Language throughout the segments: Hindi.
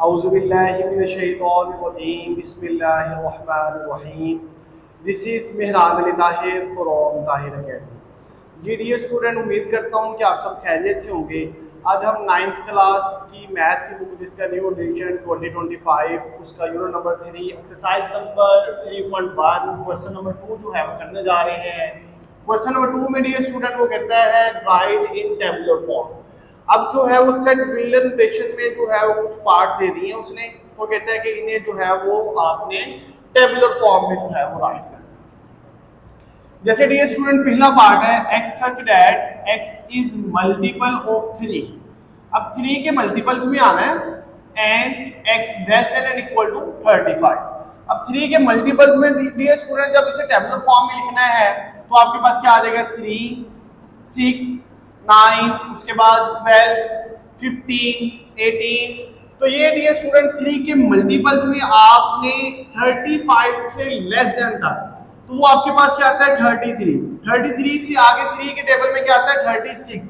औज़ुबिल्लाहिमिनश्शैतानिर्रजीम बिस्मिल्लाहिर्रहमानिर्रहीम। This is Mehran Ali Tahir from Tahir academy. जी डियर स्टूडेंट, उम्मीद करता हूँ कि आप सब खैरियत से होंगे। आज हम 9th क्लास की मैथ की बुक जिसका न्यू एडिशन 2025 उसका unit number 3 exercise number 3.1 question number 2 जो है वो करने जा रहे हैं। क्वेश्चन नंबर 2 में डियर स्टूडेंट वो कहता है राइट इन टेबुलर फॉर्म। अब जो है वो सेट बिल्डर नोटेशन में जो है वो कुछ पार्ट्स दे दिए हैं उसने। वो कहता है कि इन्हें जो है वो आपने टेबुलर फॉर्म में जो है वो राइट करना है। जैसे डियर स्टूडेंट पहला पार्ट है x such that x is multiple of 3। अब 3 के मल्टीपल्स में आना है and x less than and equal to 35। अब 3 के मल्टीपल्स में डियर स्टूडेंट जब इसे टेबुलर फॉर्म में लिखना है तो आपके पास क्या आ जाएगा 3, 6, 9, उसके बाद 12, 15, 18। तो ये डियर स्टूडेंट 3 के मल्टीपल्स में आपने 35 से लेस देन था तो वो आपके पास क्या आता है 33। 33 से आगे 3 के टेबल में क्या आता है 36।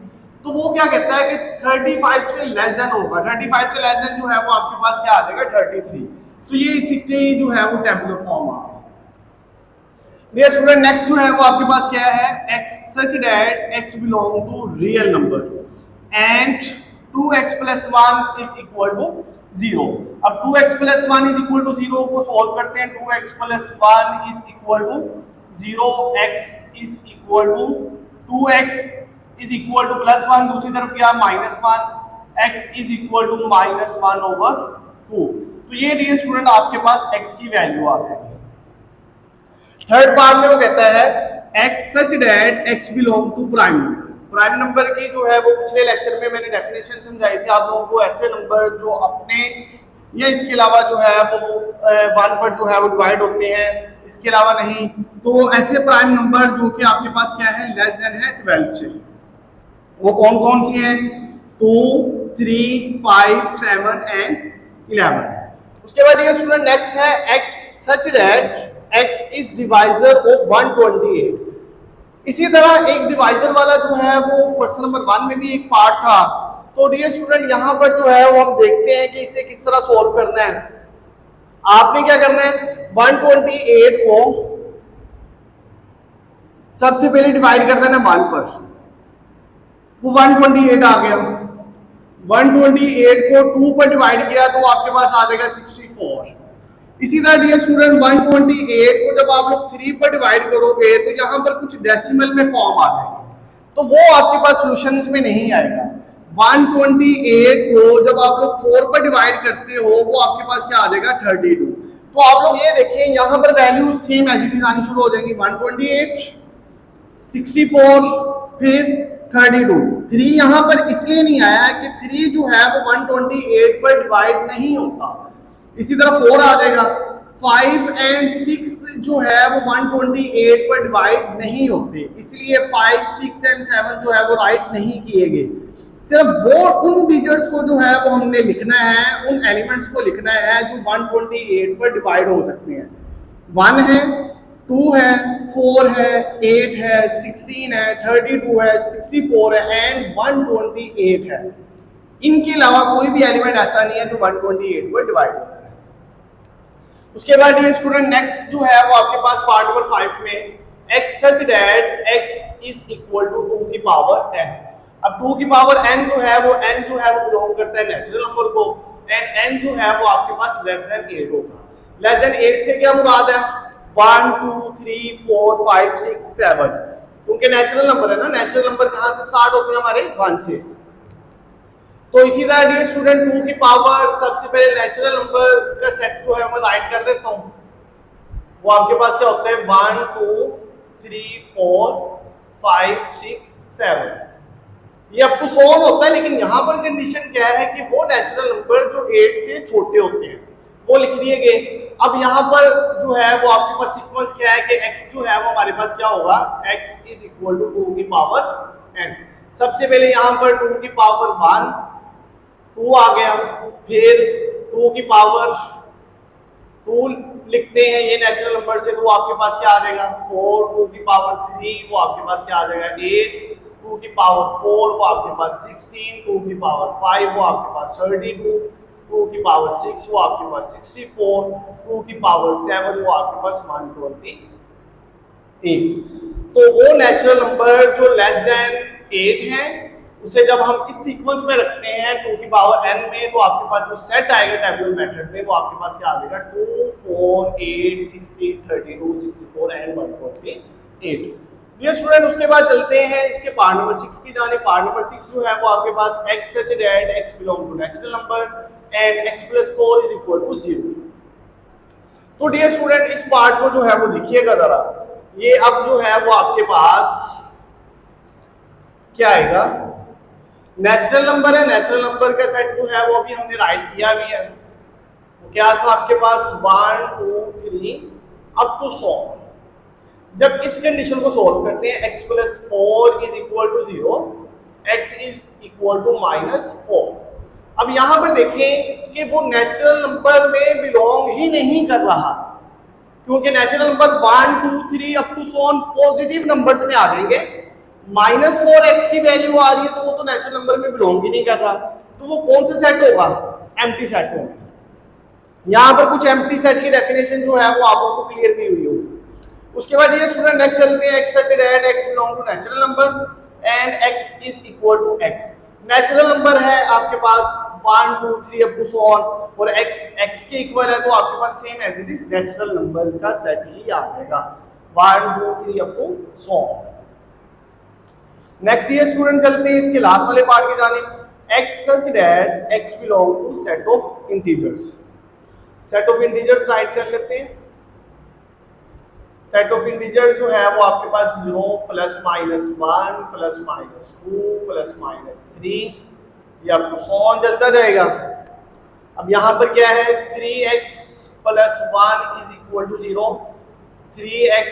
तो वो क्या कहता है कि 35 से लेस देन होगा। 35 से लेस देन जो है वो आपके पास क्या आ जाएगा 33। तो ये इसके जो है वो टेबुलर फॉर्म आ गया। डियर स्टूडेंट नेक्स्ट जो है वो आपके पास क्या है x such that x belong to real number and 2x plus 1 is equal to 0। अब 2x plus 1 is equal to 0 को सॉल्व करते हैं। 2x plus 1 is equal to 0, x is equal to 2x is equal to plus 1, दूसरी तरफ क्या minus 1, x is equal to minus 1 over 2। तो ये डियर स्टूडेंट आपके पास x की वैल्यू आ जाएगी। थर्ड पार्ट में वो कहता है x such that x belong to prime number. Prime number की जो है वो पिछले लेक्चर में मैंने डेफिनेशन समझाई थी आप लोगों को। ऐसे नंबर जो अपने या इसके अलावा जो है वो 1 पर जो है वो डिवाइड होते हैं, इसके अलावा नहीं। तो ऐसे प्राइम नंबर जो कि आपके पास क्या है लेस देन है 12 से, वो कौन कौन सी हैं 2, 3, 5, 7 एंड 11। उसके बाद ये स्टूडेंट नेक्स्ट है x such that x is divisor of 128। इसी तरह एक डिवाइजर वाला जो है वो क्वेश्चन नंबर 1 में भी एक पार्ट था। तो डियर स्टूडेंट यहां पर जो है वो हम देखते हैं कि इसे किस तरह सॉल्व करना है। आपने क्या करना है 128 को सबसे पहले डिवाइड कर देना 1 पर, वो 128 आ गया। 128 को 2 पर डिवाइड किया तो आपके पास आ जाएगा 64। इसी तरह डियर स्टूडेंट 128 को जब आप लोग 3 पर डिवाइड करोगे तो यहाँ पर कुछ डेसिमल में फॉर्म आ जाएगी, तो वो आपके पास सॉल्यूशंस में नहीं आएगा। 128 को जब आप लोग 4 पर डिवाइड करते हो वो आपके पास क्या आ जाएगा 32। तो आप लोग ये देखें यहाँ पर value same as it is आनी शुरू हो जाएंगी। 128, 64, फिर 32। 3 यहाँ पर इसलिए नहीं आया कि 3 जो है वो 128 पर डिवाइड नहीं होता। इसी तरह 4 आ जाएगा। 5 एंड 6 जो है वो 128 पर डिवाइड नहीं होते, इसलिए 5, 6 एंड 7 जो है वो राइट नहीं किए गए। सिर्फ वो उन डिजिट्स को जो है वो हमने लिखना है, उन एलिमेंट्स को लिखना है जो 128 पर डिवाइड हो सकते हैं। 1 है, 2 है, 4 है, 8 है, 16 है, 32 है, 64 है एंड 128 है। इनके अलावा कोई भी एलिमेंट ऐसा नहीं है जो 128 पर डिवाइड होता है। उसके बाद ये स्टूडेंट नेक्स्ट जो है वो आपके पास पार्ट नंबर 5 में x such that x is equal to 2 की पावर n। अब 2 की पावर n जो है वो बिलोंग करता है नेचुरल नंबर को एंड n जो है वो आपके पास लेस देन 8 होगा। लेस देन 8 से क्या मुराद है 1, 2, 3, 4, 5, 6, 7, क्योंकि नेचुरल नंबर है ना। नेचुरल नंबर कहां से स्टार्ट होते हैं हमारे 1 से। तो इसी तरह डियर स्टूडेंट 2 की पावर सबसे पहले नेचुरल नंबर का सेट जो है मैं राइट कर देता हूं। वो आपके पास क्या होता है 1, 2, 3, 4, 5, 6, 7। ये अप टू 100 होता है, लेकिन यहाँ पर कंडीशन क्या है कि वो नेचुरल नंबर जो 8 से छोटे होते हैं वो लिख दिए गए। अब यहाँ पर जो है वो आपके पास सीक्वेंस क्या है कि x जो है वो हमारे पास क्या होगा x इज इक्वल टू 2 की पावर n। सबसे पहले यहाँ पर 2 की पावर 1, 2 आ गया, फिर 2 की पावर 2 लिखते हैं ये नेचुरल नंबर से, तो आपके पास क्या आ जाएगा 4, 2 की पावर 3 वो आपके पास क्या आ जाएगा 8, 2 की पावर 4 वो आपके पास 16, 2 की पावर 5 वो आपके पास 32, 2 की पावर 6 वो आपके पास 64, 2 की पावर 7 वो आपके पास 128। तो वो नेचुरल नंबर जो लेस देन 8 है उसे जब हम इस सीक्वेंस में रखते हैं 2 की पावर n में, तो आपके पास जो सेट आएगा टेबुलर मेथड में वो आपके पास क्या आ जाएगा 2 4 8 16 32 64 एंड 128। ये स्टूडेंट उसके बाद चलते हैं इसके पार्ट नंबर 6 की जाने। पार्ट नंबर 6 जो है वो आपके पास x such that x belong to natural number and x plus 4 is equal to 0। तो डियर स्टूडेंट इस पार्ट को जो है वो देखिएगा जरा, ये अब जो है वो आपके पास क्या आएगा, नेचुरल नंबर है। नेचुरल नंबर का सेट जो है वो अभी हमने राइट किया भी है। तो क्या था आपके पास 1 2 3 अप टू 100। जब इस कंडीशन को सॉल्व करते हैं x plus 4 is equal to 0, x is equal to -4। अब यहां पर देखें कि वो नेचुरल नंबर में बिलोंग ही नहीं कर रहा, क्योंकि natural number 1 2 3 up to 100 positive numbers में आ जाएंगे। -4x की वैल्यू आ रही है तो वो तो नेचुरल नंबर में बिलोंग ही नहीं कर रहा, तो वो कौन सा सेट होगा, एम्प्टी सेट होगा। यहां पर कुछ एम्प्टी सेट की डेफिनेशन जो है वो आप लोगों को क्लियर भी हुई होगी। उसके बाद ये स्टूडेंट नेक्स्ट चलते हैं, x such that x belong to natural number and x is equal to x। Natural number है आपके पास 1 2 3 अप टू 100 और x के इक्वल है, तो आपके पास same as it is natural number का सेट ही आ जाएगा 1 2 3 अप टू 100। नेक्स्ट ये स्टूडेंट चलते हैं इसके लास्ट वाले पार्ट की जानिब, x such that x belong to set of integers। Set of integers right कर लेते हैं। सेट ऑफ इंटीजर्स जो है वो आपके पास 0 plus minus 1 plus minus 2 plus minus 3 ये आपको 100 चलता जाएगा। अब यहाँ पर क्या है 3x plus 1 is equal to 0, 3x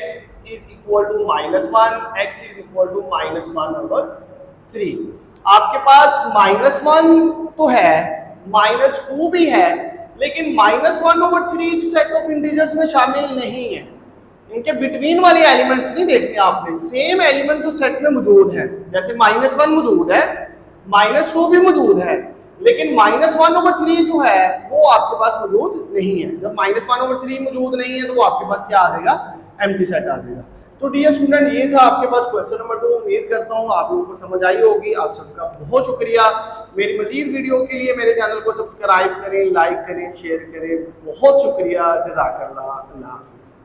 is equal to -1, x is equal to -1/3। आपके पास -1 तो है, -2 भी है, लेकिन -1/3 सेट ऑफ इंटीजर्स में शामिल नहीं है। इनके बिटवीन वाले एलिमेंट्स नहीं देखने आपने, सेम एलिमेंट जो सेट में मौजूद है, जैसे -1 मौजूद है, -2 भी मौजूद है, लेकिन -1/3 जो है वो आपके पास मौजूद नहीं है। जब -1/3 मौजूद नहीं है तो वो आपके पास क्या आ जाएगा, एम्प्टी सेट आ जाएगा। तो डियर स्टूडेंट ये था आपके पास क्वेश्चन नंबर 2। उम्मीद करता हूँ आप लोगों को समझ आई होगी। आप सबका बहुत शुक्रिया। मेरी मजीद वीडियो के लिए मेरे चैनल को सब्सक्राइब करें, लाइक करें, शेयर करें। बहुत शुक्रिया। जज़ाकल्लाह। अल्लाह हाफिज़।